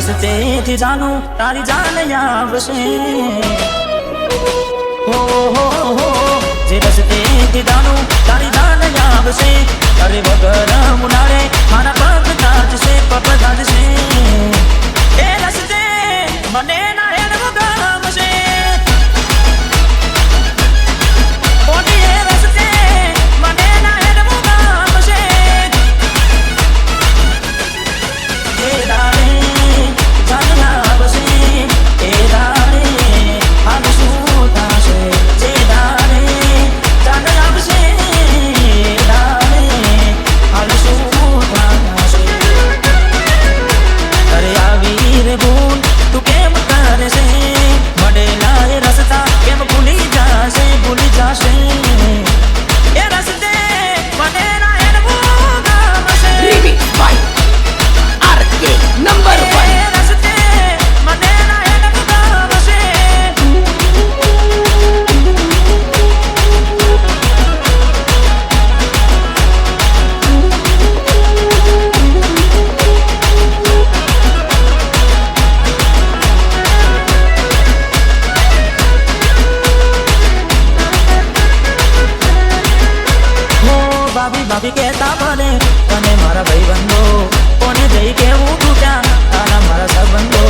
રસ્તેથી જાનું તારી જાન આવશે હો જે રસ્તેથી જાનું તારી જાન આવશે અરે વગર મુનારે મારા પગ તાજશે પગ તાજશે એ રસ્તે મને ના હેડવું ગમશે ઓની એ રસ્તે મને ના હેડવું ગમશે એ દાડે જાન આવશે એ દાડે હાલ શું થશે જે દાડે જાન આવશે એ દાડે હાલ શું થશે અરે આવી રે ભૂલ તું કેમ કરે છે મળેલા એ રસ્તા કેમ ભૂલી જશે એ રસ્તે મને ના હેડવું ગમશે Remix by RK number 1. એ રસ્તે મને ના હેડવું ગમશે ભાભી કહેતા ભલે તને મારા ભાઈબંધો કોને જઈ કેવું તૂટ્યા તારા મારા સંબંધો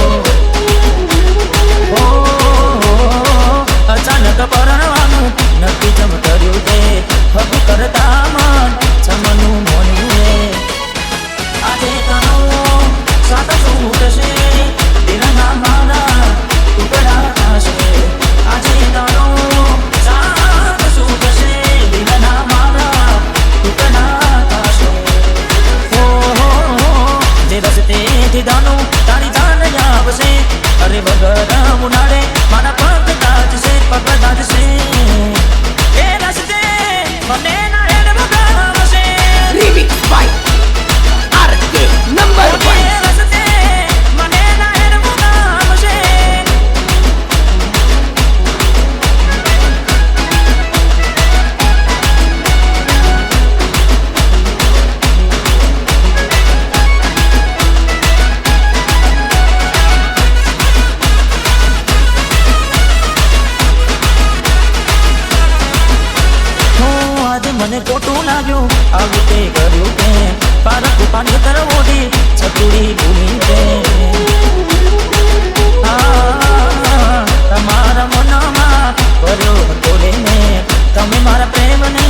અચાનક પરણવાનું નક્કી જમ કર્યું તે હક કરતા મન ચમનું મોન્યું રે આજે તનો સાત છૂટશે દિલના મારા ટુકડા થશે આજે તનો સાત છૂટશે દિલના મારા જે રસ્તેથી જાનું તારી જાન આવશે અરે વગર મુનાડે મારા પગ તાજશે પગ તાજશે એ રસ્તે મને ના હેડવું ગમશે Remix by RK number 1. એ રસ્તે મને ના હેડવું ગમશે મને ખોટું લાગ્યું આવું તે કર્યું તે પારક પાણી તરવોડી છતુડી ભૂલી તે તમારા મનમાં ભર્યો હતો રે તમે મારા પ્રેમને